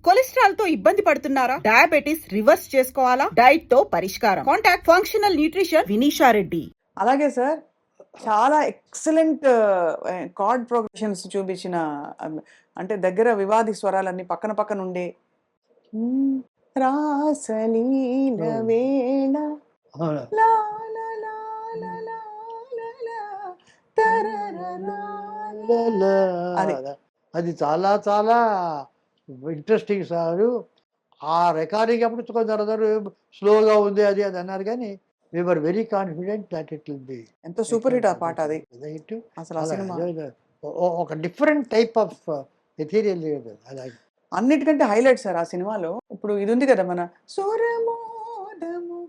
Cholesterol తో ఇబ్బంది పడుతున్నారా? డయాబెటిస్ రివర్స్ చేసుకోవాలా? డైట్ తో పరిష్కారం. Contact functional nutrition Vinisha Reddy. అలాగే సార్ చాలా ఎక్సలెంట్ కార్డ్ ప్రోగ్రెషన్స్ చూపించిన అంటే దగ్గర వివాది స్వరాలన్నీ పక్కన పక్కన ఉండే రాసలీల వేళ లా లా లా లా లా లా లా తరరరా. అది. అది చాలా చాలా ఇంట్రెస్టింగ్ సారు. ఆ రికార్డింగ్ అప్పుడు కొందరు స్లోగా ఉంది అది అది అన్నారు కానీ we're very confident that it will be ఎంత సూపర్ హిట్ ఆ పాట అది హిట్. అసలు ఆ సినిమా ఒక డిఫరెంట్ టైప్ ఆఫ్ ఎథీరియల్ అలాగే అన్నిటికంటే హైలైట్ సార్ ఆ సినిమాలో. ఇప్పుడు ఇది ఉంది కదా మన సురమోదము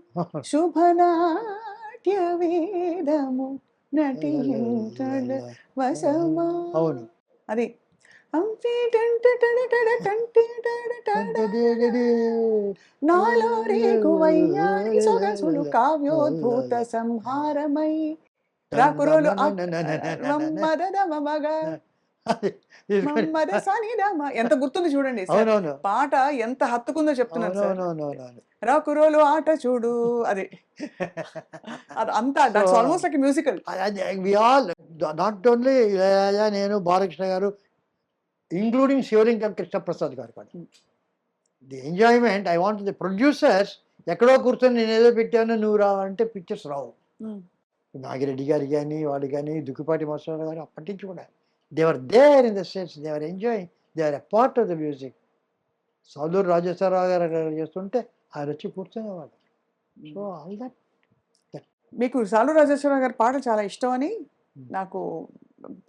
శుభనాట్య వేదము నటించడ వసమా. అవును. అది అంఫి టంట టడ టడ టంటి టడ టడ నాలో రేగు వయ్యారి సొగసులు కావ్యోద్భూత సంహారమై రాకురోలు మగ మమ్మద సనిదమ. ఎంత గుర్తుంది చూడండి సార్. అవునవును. పాట ఎంత హత్తుకుందో చెప్తున్నాను సార్. అవునవును. రాకురోలు ఆట చూడు అది అది అంతా that's almost like musical. We all not only నేను బాలకృష్ణ గారు ఇంక్లూడింగ్ శివలింగం కృష్ణప్రసాద్ గారు కూడా the enjoyment I want the producers ఎక్కడో కూర్చొని నేను ఏదో పెట్టాను నువ్వు రావు అంటే పిక్చర్స్ రావు. నాగిరెడ్డి గారు కానీ వాడు కానీ దుక్కిపాటి మసూర గారు అప్పటి నుంచి కూడా they were there in the States, they were enjoying, they were a part of the music. Saluru Rajeswara Rao garu చేస్తుంటే ఆయన వచ్చి కూర్చునేవాడు. So all that. మీకు సాలూరు రాజేశ్వరరావు గారి పాటలు చాలా ఇష్టం అని నాకు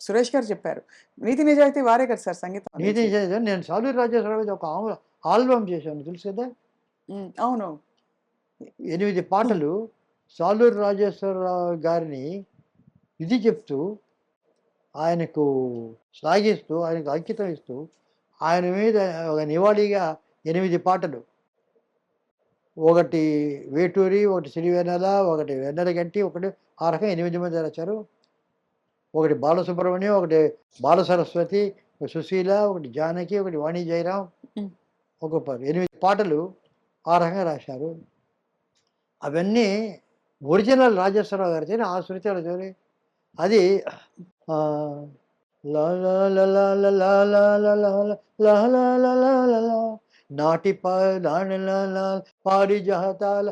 సురేష్ గారు చెప్పారు. నీతి నిజాయితీ వారే కదా సార్ సంగీతం. నీతి నిజాయితీ నేను సాలూరు రాజేశ్వరరావు ఒక ఆల్బమ్ చేశాను తెలుసు కదా. అవును. 8 పాటలు సాలూరు రాజేశ్వరరావు గారిని ఇది చెప్తూ ఆయనకు శ్లాఘిస్తూ ఆయనకు అంకితం ఇస్తూ ఆయన మీద ఒక నివాళిగా 8 పాటలు, ఒకటి వేటూరి, ఒకటి సిరివెన్నెల, ఒకటి వెన్నెలగంటి, ఒకటి ఆ రకంగా 8 మంది రాశారు. ఒకటి బాలసుబ్రహ్మణ్యం, ఒకటి బాల సరస్వతి, ఒక సుశీల, ఒకటి జానకి, ఒకటి వాణి జయరాం, ఒక 8 పాటలు ఆ రకంగా రాశారు. అవన్నీ ఒరిజినల్ రాజేశ్వరరావు గారితో ఆ శృతిలో చూరి అది నాటి పారిజాతాల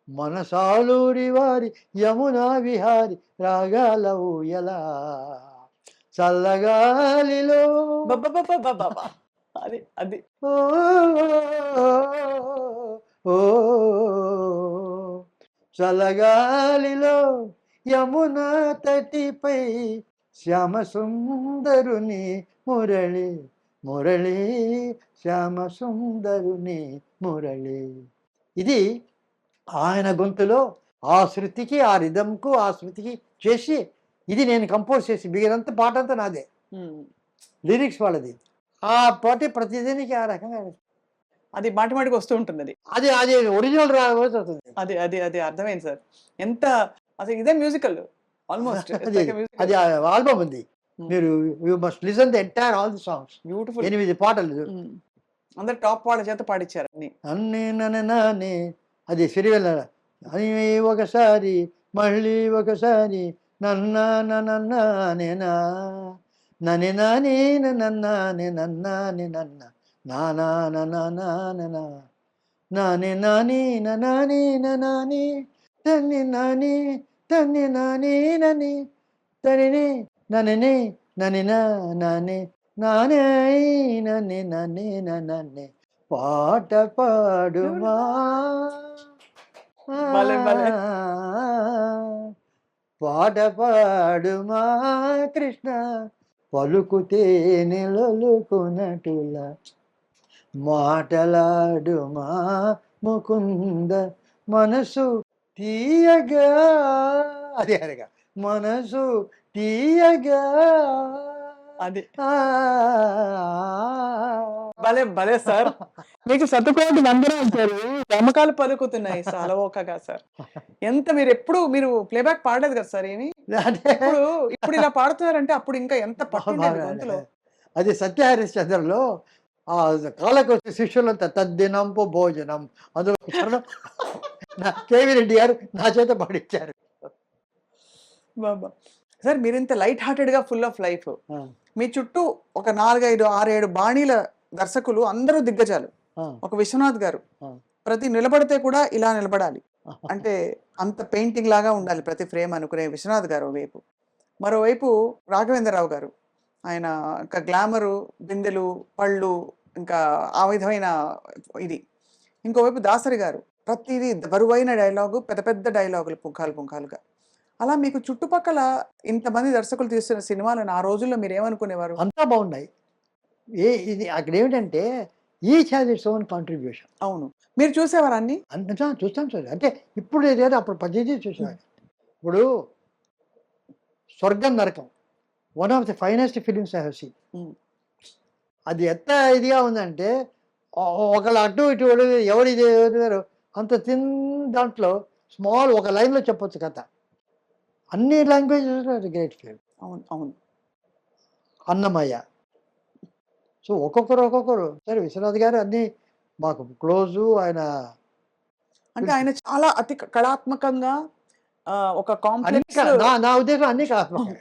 మనసాలూరి వారి యమునా విహారి రాగాల ఊయలా చల్లగాలిలో అది అది ఓ ఓ చల్లగాలిలో యమునా తటిపై శ్యామ సుందరుని మురళి మురళి శ్యామ సుందరుని మురళి. ఇది ఆయన గొంతులో ఆ శృతికి ఆ రిధంకు ఆ శృతికి చేసి ఇది నేను కంపోజ్ చేసి మిగిలినంత పాట అంతా నాదే, లిరిక్స్ వాళ్ళది. ఆ పాట ప్రతిదానికి ఆ రకంగా అది మాటి మాటికి వస్తూ ఉంటుంది. అది అది అది ఒరిజినల్ రావచ్చు అవుతుంది. అది అది అది అర్థమైంది సార్. ఎంత అసలు ఇదే మ్యూజికల్ ఆల్మోస్ట్. అది ఆల్బమ్ ఉంది, మీరు you must listen the entire all the songs. Beautiful. 8 పాటలు అందరు టాప్ వాళ్ళ చేత పాడించారు అన్ని. అన్నీ నన్నే అది సిరివెల్ల అని ఒకసారి మళ్ళీ ఒకసారి నన్నా నేనా నని నాని నన్నాని నన్నాని నన్న నానా నానా నాని నాని నాని నాని తన్ని నాని తన్ని నాని నని తని నని నని నాని నానే నని నని నన్నే పాట పాడుమా పాట పాడుమా కృష్ణ పలుకుతే నిలలుకునటుల మాటలాడుమా ముకుంద మనసు తీయగా అది అనగా మనసు తీయగా అది భలే భలే సార్. మీకు శతకోటి వందనాలు సార్. గమకాలు పలుకుతున్నాయి అలవోకగా సార్. ఎంత మీరు ప్లేబ్యాక్ పాడలేదు కదా సార్ ఏమి? అంటే ఇప్పుడు ఇలా పాడుతున్నారంటే అప్పుడు ఇంకా ఎంత పట్టుండేది గొంతులో. అది సత్యహరిశ్చంద్రలో ఆ కాలకోటి శిష్యులంతా తద్దినంపు భోజనం అందులో ఒక చరణం కేవీ రెడ్డి గారు నా చేత పాడించారు. బాబా! సార్ మీరింత లైట్ హార్టెడ్‌గా ఫుల్ ఆఫ్ లైఫ్. ఆ, మీ చుట్టూ ఒక 4, 5, 6, 7 బాణీల దర్శకులు అందరూ దిగ్గజాలు. ఆ, ఒక విశ్వనాథ్ గారు. ఆ. ప్రతి నిలబడితే కూడా ఇలా నిలబడాలి. అంటే అంత పెయింటింగ్ లాగా ఉండాలి ప్రతి ఫ్రేమ్ అనుకునే విశ్వనాథ్ గారు ఓవైపు. మరోవైపు రాఘవేంద్రరావు గారు. ఆయన ఇంకా గ్లామరు, బిందెలు, పళ్ళు ఇంకా ఆ విధమైన ఇది. ఇంకోవైపు దాసరి గారు. ప్రతిదీ బరువైన డైలాగు, పెద్ద పెద్ద డైలాగులు పుంఖాలు పుంఖాలుగా. అలా మీకు చుట్టుపక్కల ఇంతమంది దర్శకులు తీస్తున్న సినిమాలను ఆ రోజుల్లో మీరేమనుకునేవారు? అంతా బాగున్నాయి. ఇది అక్కడ ఏమిటంటే each has its own contribution. అవును. మీరు చూసేవారా అన్ని? అంతా చూస్తాం సార్. అంటే ఇప్పుడు ఏదైనా అప్పుడు ప్రతిదీ చూసేవాడు. ఇప్పుడు స్వర్గం నరకం one of the finest films I have seen. హ్మ్. అది ఎంత ఇదిగా ఉందంటే ఒకళ్ళు అటు ఇటు ఎవరు ఇది ఎవరు అంత తిన్ దాంట్లో స్మాల్ ఒక లైన్లో చెప్పొచ్చు కథ. అన్ని లాంగ్వేజెస్ గ్రేట్ ఫిల్మ్. అవును. అవును. అన్నమయ్య. సో ఒక్కొక్కరు సరే విశ్వనాథ్ గారు అన్నీ మాకు క్లోజు. ఆయన అంటే ఆయన చాలా అతి కళాత్మకంగా ఒక అన్ని కాంప్లెక్స్ నా ఉద్దేశం అన్ని కళాత్మకం.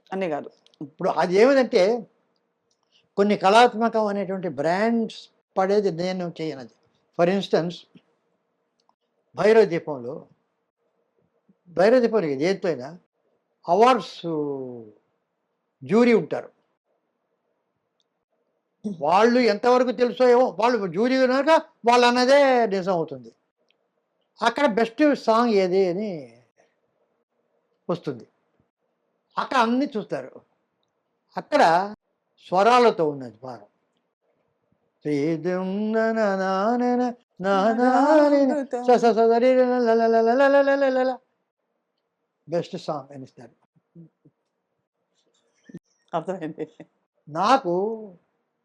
అన్నీ కాదు. ఇప్పుడు అది ఏమిటంటే కొన్ని కళాత్మకం అనేటువంటి బ్రాండ్స్ పడేది నేను చేయనది. ఫర్ ఇన్స్టెన్స్ భైరవ దీపంలో దేంతో అయినా అవార్డ్స్ జ్యూరీ ఉంటారు. వాళ్ళు ఎంతవరకు తెలుసో ఏమో వాళ్ళు జ్యూరీ కనుక వాళ్ళు అన్నదే నిజం అవుతుంది. అక్కడ బెస్ట్ సాంగ్ ఏది అని వస్తుంది. అక్కడ అన్ని చూస్తారు. అక్కడ స్వరాలతో ఉన్నది బాగా. బెస్ట్ సాంగ్ అని ఇస్తారు. అర్థమైంది. నాకు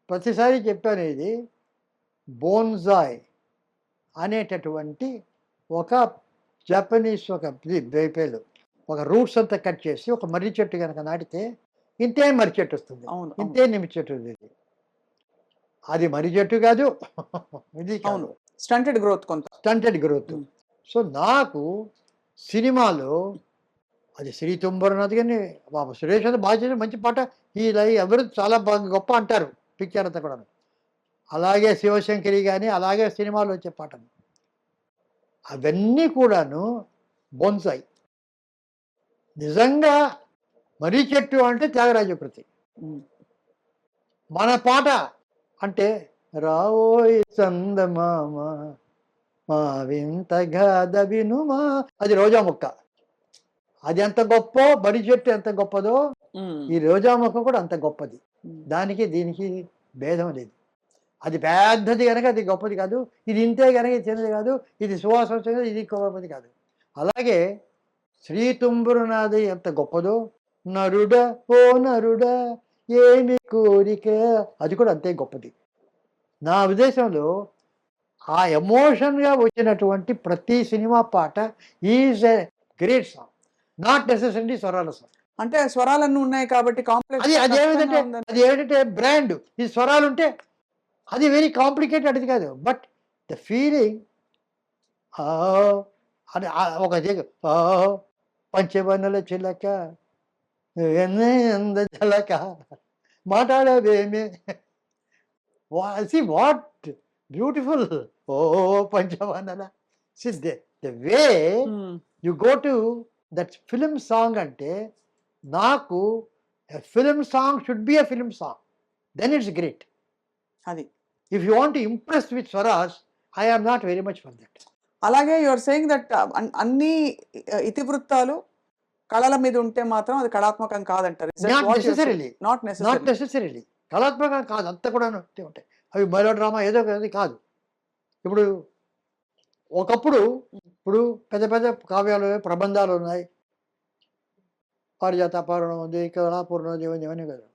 ప్రతిసారి చెప్పాను ఇది బోన్జాయ్ అనేటటువంటి ఒక జపనీస్ ఒక పేలు ఒక రూట్స్ అంతా కట్ చేసి ఒక మర్రి చెట్టు కనుక నాటితే ఇంతే మర్రి చెట్టు వస్తుంది. అవును. ఇంతే నిమ్మ చెట్టు ఉంది. అది మర్రి చెట్టు కాదు, ఇది అవును. స్టంటెడ్ గ్రోత్ కొంత. Stunted growth. సో నాకు సినిమాలో అది శ్రీ తుంబరనాథ్ కానీ బాబు సురేష్ అది బాగా చేసి మంచి పాట. ఈ ఎవరు చాలా బాగా గొప్ప అంటారు పిక్చర్ అంతా కూడా. అలాగే శివశంకరి కానీ అలాగే సినిమాలో వచ్చే పాటలు అవన్నీ కూడాను బోన్సాయి. నిజంగా మర్రి చెట్టు అంటే త్యాగరాజ కృతి. మన పాట అంటే రావోయ్ చందమామ మా వింత గాథ వినుమా అది రోజా మొక్క. అది ఎంత గొప్ప మర్రి చెట్టు ఎంత గొప్పదో ఈ రోజా మొక్క కూడా అంత గొప్పది. దానికి దీనికి భేదం లేదు. అది పెద్దది కనుక అది గొప్పది కాదు, ఇది ఇంతే కనుక ఇది చిన్నది కాదు, ఇది సువాసన వచ్చినది ఇది గొప్పది కాదు. అలాగే శ్రీ తుంబురునాథి ఎంత గొప్పదో నరుడా ఓ నరుడా ఏమి కోరిక అది కూడా అంతే గొప్పది. నా ఉద్దేశంలో ఆ ఎమోషన్గా వచ్చినటువంటి ప్రతి సినిమా పాట is a great song, not necessary స్వరాల సాంగ్. అంటే స్వరాలన్నీ ఉన్నాయి కాబట్టి కాంప్లెక్స్. అది ఏమిటంటే బ్రాండ్ ఈ స్వరాలు ఉంటే అది వెరీ కాంప్లికేటెడ్ అది కాదు. బట్ ద ఫీలింగ్ అని ఒక పంచవన్నెల చిలక ఎంద చిలక మాట్లాడవేమే వాట్ బ్యూటిఫుల్ ఓ పంచవన్నెల the way you go to that film song. అంటే నాకు film song should be a film song, then it's great. అది if you want to impress with స్వరాస్ I am not very much for that. అలాగే you are saying that అన్ని ఇతివృత్తాలు కళల మీద ఉంటే మాత్రం అది కళాత్మకం కాదంటారు. నాట్ నెసెసరీలీ కళాత్మకం కాదు, అంతా కూడా ఉంటాయి. అవి మెలో డ్రామా ఏదో అది కాదు. ఇప్పుడు ఒకప్పుడు ఇప్పుడు పెద్ద పెద్ద కావ్యాలు ప్రబంధాలు ఉన్నాయి, పారిజాతాపూర్ణం ఉంది, కళాపూర్ణం ఇవన్నీ కదా.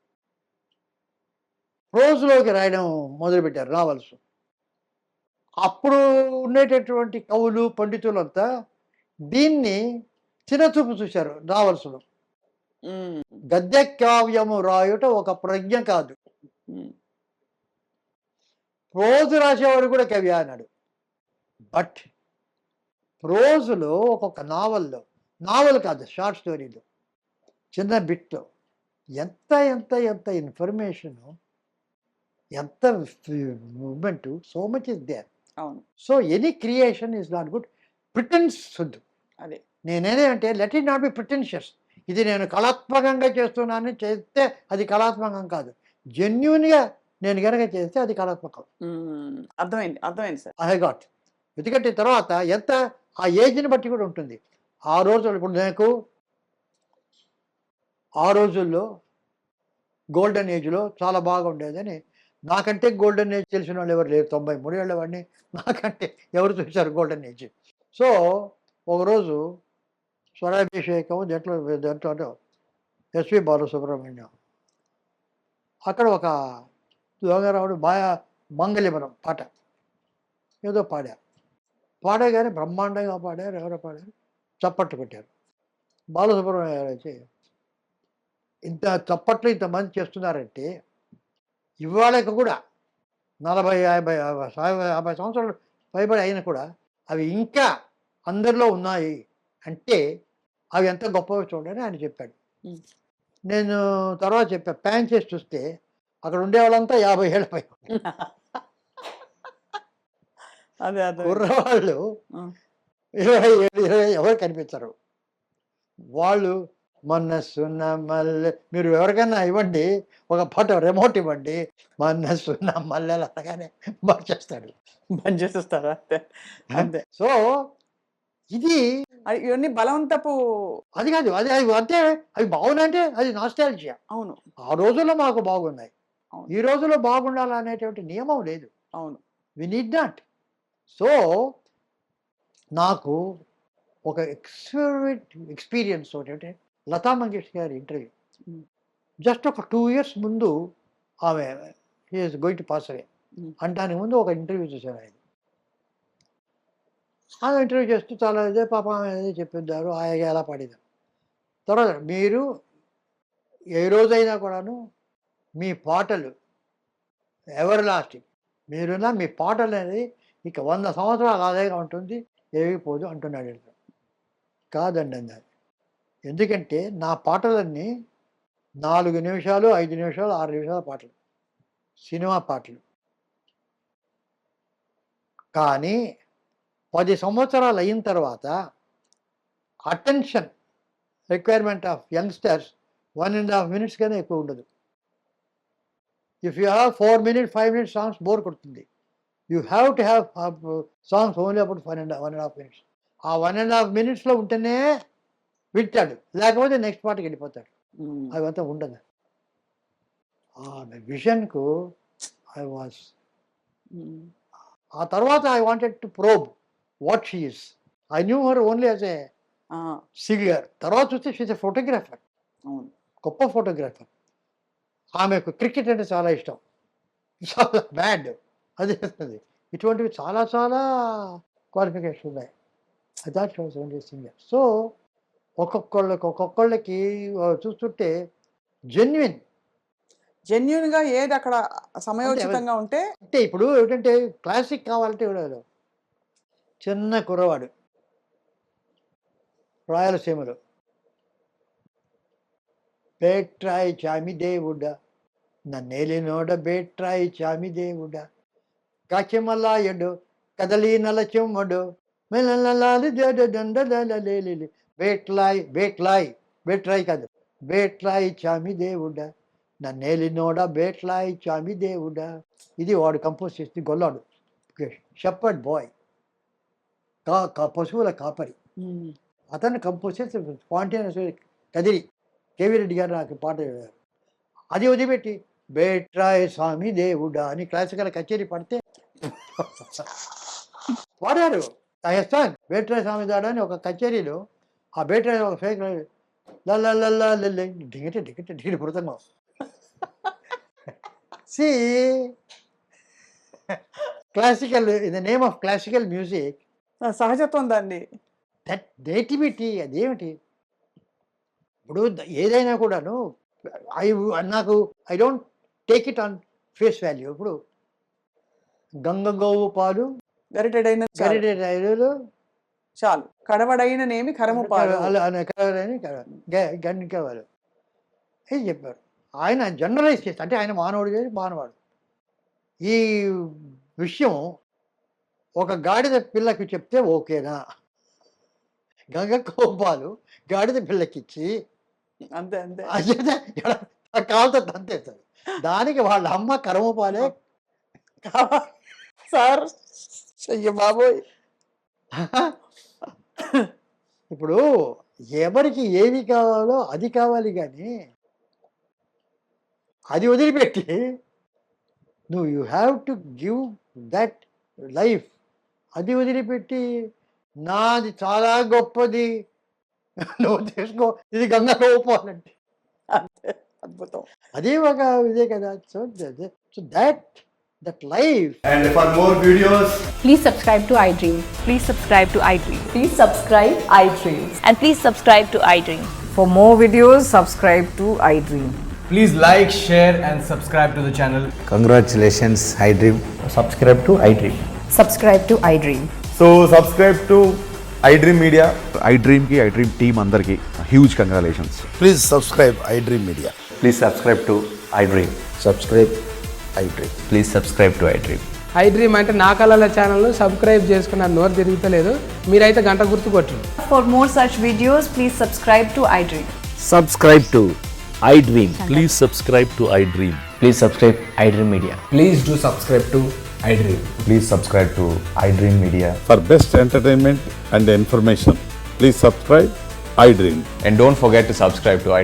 ప్రోజ్లోకి రాయడం మొదలుపెట్టారు నావల్స్. అప్పుడు ఉండేటటువంటి కవులు పండితులంతా దీన్ని చిన్నచూపు చూశారు నావల్స్లో. ఉమ్, గద్య కావ్యము రాయుట ఒక ప్రజ్ఞ కాదు, ఉమ్, ప్రోజు రాసేవాడు కూడా కవి అన్నాడు. బట్ ప్రోజులో ఒక్కొక్క నావల్ కాదు, షార్ట్ స్టోరీలో, చిన్న బిట్లో ఎంత ఎంత ఎంత ఇన్ఫర్మేషను, ఎంత moment, so much is there. అవును, so any creation is not good. Pretense వద్దు. అదే. నేనేదంటే let it not be pretentious. ఇది నేను కళాత్మకంగా చేస్తున్నానని చేస్తే అది కళాత్మకం కాదు. జెన్యున్గా నేను కనుక చేస్తే అది కళాత్మకం. అర్థమైంది, అర్థమైంది సార్. I got. ఎందుకంటే తర్వాత ఎంత ఆ ఏజ్ని బట్టి కూడా ఉంటుంది. ఆ రోజుల్లో ఇప్పుడు నాకు ఆ రోజుల్లో గోల్డెన్ ఏజ్లో చాలా బాగా ఉండేదని, నాకంటే గోల్డెన్ ఏజ్ తెలిసిన వాళ్ళు ఎవరు లేరు. 93 ఏళ్ళ వాడిని, నాకంటే ఎవరు చూశారు గోల్డెన్ ఏజ్? సో ఒకరోజు స్వరాభిషేకం దాంట్లో ఎస్వి బాలసుబ్రహ్మణ్యం అక్కడ ఒక యోగారావుడు మంగళిమరం పాట ఏదో పాడగానే బ్రహ్మాండంగా పాడారు. ఎవరో పాడారు, చప్పట్లు కొట్టారు. బాలసుబ్రహ్మణ్యం గారు వచ్చి, ఇంత చప్పట్లు ఇంతమంది చేస్తున్నారంటే ఇవాళకి కూడా 40, 50 సంవత్సరాలు పైబడి అయినా కూడా అవి ఇంకా అందరిలో ఉన్నాయి అంటే అవి ఎంత గొప్పవి చూడని ఆయన చెప్పాడు. నేను తర్వాత చెప్పా, ప్యాన్ చేసి చూస్తే అక్కడ ఉండేవాళ్ళంతా 50 ఏళ్ళ పై అదే అదే. కుర్రవాళ్ళు ఆ. 27, 20 ఎవరు కనిపించరు. వాళ్ళు మనసున్న మల్లె, మీరు ఎవరికైనా ఇవ్వండి ఒక పాట, రిమోట్ ఇవ్వండి, మనసున్న మల్లెలు అనగానే మార్చేస్తాడు. బంద్ చేసేస్తారా? అంతే అంతే. సో ఇది ఇవన్నీ బలవంతపు. అది కాదు, అది అవి అంటే అవి బాగున్నాయంటే అది నాస్టాల్జియా. అవును, ఆ రోజుల్లో మాకు బాగున్నాయి, అవును. ఈ రోజుల్లో బాగుండాలనేటువంటి నియమం లేదు. అవును. We need not. సో నాకు ఒక ఎక్స్పీరియన్స్ ఒకటి, లతా మంగేష్కర్ గారి ఇంటర్వ్యూ. Mm. జస్ట్ ఒక 2 years ముందు ఆమె ఈజ్ గోయింగ్ టు పాస్ అవే అంటానికి ముందు ఒక ఇంటర్వ్యూ చూశాను ఆయన. ఆమె ఇంటర్వ్యూ చేస్తూ చాలా ఇదే పాపం ఆమె ఏదో చెప్పిద్దారు, ఆయన ఎలా పాడిదారు. తర్వాత మీరు ఏ రోజైనా కూడాను మీ పాటలు ఎవర్ లాస్టింగ్, మీరున్న మీ పాటలు అనేది ఇక 100 సంవత్సరాలు అలాగే ఉంటుంది, ఏగిపోదు అంటున్నాడు. కాదండి అన్నారు. ఎందుకంటే నా పాటలన్నీ 4 నిమిషాలు, 5 నిమిషాలు, 6 నిమిషాల పాటలు, సినిమా పాటలు. కానీ 10 సంవత్సరాలు అయిన తర్వాత attention requirement of youngsters 1.5 minutes కన్నా ఎక్కువ ఉండదు. If you have 4 minutes, 5 minutes songs bore కొడుతుంది. You have to have songs only about 1.5 minutes. ఆ 1.5 minutesలో ఉంటేనే వింటాడు, లేకపోతే నెక్స్ట్ పాటకి వెళ్ళిపోతాడు. అవంతా ఉండదు. విజన్కు ఐ వాజ్. ఆ తర్వాత I wanted to probe what she is. I knew her only as a singer. తర్వాత చూస్తే షీజ్ ఎ ఫోటోగ్రాఫర్, గొప్ప ఫోటోగ్రాఫర్. ఆమెకు క్రికెట్ అంటే చాలా ఇష్టం, చాలా బ్యాడ్ అది. ఇటువంటివి చాలా చాలా క్వాలిఫికేషన్ ఉన్నాయి. I thought she was only singer. So ఒక్కొక్కళ్ళకి చూస్తుంటే జెన్యున్ గా ఏది అక్కడ సమయోచితంగా ఉంటే. అంటే ఇప్పుడు ఏంటంటే క్లాసిక్ కావాలంటే ఎవడో చిన్న కుర్రవాడు రాయలసీమలో, బేట్రాయి చామి దేవుడా నన్నేలినోడ బేట్రాయి చామి దేవుడా కాచెమలాయడు కదలి నల చెమ్మడు మెల్లలాలి బేట్రాయి కాదు, బేట్రాయి చామి దేవుడా నన్నేలినోడా బేట్రాయి చామి దేవుడా. ఇది వాడు కంపోజ్ చేసి గొల్లాడు, షెపర్డ్ బాయ్, పశువుల కాపరి. అతను కంపోజ్ చేసి స్పాంటేనియస్ కదిరి కేవీ రెడ్డి గారు నాకు పాట చెప్పారు. అది వదిలిపెట్టి బేట్రాయి స్వామి దేవుడా అని క్లాసికల్ కచేరీ పడితే వాడారు. రాజస్థాన్ బేట్రాయి స్వామి దాడా అని ఒక కచేరీలో ఆ బేట్రాయి ఒక ఫేక్ లల్లల్లా దిగటి మృతంగం. See classical in the name of classical music సహజత్వం దాన్ని. దట్ నేటివిటీ అదేమిటి? ఇప్పుడు ఏదైనా కూడాను నాకు I don't take it on face value. ఇప్పుడు గంగ గోవు పాలు గరిటెడైన గరిటెలు చాలు, కడవడైన నేమి కరము పాలు. గండికవారు ఏం చెప్పారు. ఆయన జనరలైజ్ చేస్తే అంటే ఆయన మానవుడు చేసి మానవాడు. ఈ విషయం ఒక గాడిద పిల్లకి చెప్తే ఓకేనా? గంగ కోపాలు గాడిద పిల్లకిచ్చి అంతే అంతే. కాలుతో తంతేస్తారు. దానికి వాళ్ళ అమ్మ కరము పాలే సార్ అయ్య బాబోయ్. ఇప్పుడు ఎవరికి ఏమి కావాలో అది కావాలి, కానీ అది వదిలిపెట్టి నువ్వు you have to give that life. అది వదిలిపెట్టి నాది చాలా గొప్పది నువ్వు తీసుకో, ఇది గంగా పోవాలంటే అంతే, అద్భుతం. అదే ఒక ఇదే కదా. So that life. And for more videos, Please subscribe to iDream. Please subscribe to iDream. Please subscribe iDream. And please subscribe to iDream. For more videos, subscribe to iDream. please like, share and subscribe to the channel. Congratulations, iDream. Subscribe to iDream. Subscribe to iDream. So subscribe to iDream Media. iDream ki iDream team అందరికి huge congratulations. Please subscribe iDream Media. Please subscribe to iDream. Subscribe iDream. Please subscribe to iDream. iDream అంటే నా కళల channel subscribe చేసుకున్న నోరు తిరుగుతలేదు, మీరైతే గంట గుర్తు కొట్టండి. For more such videos, please subscribe to iDream. Subscribe to iDream. Please subscribe to iDream. Please subscribe iDream Media. Please do subscribe to iDream. Please subscribe to iDream Media. For best entertainment and information, please subscribe iDream. And don't forget to subscribe to iDream.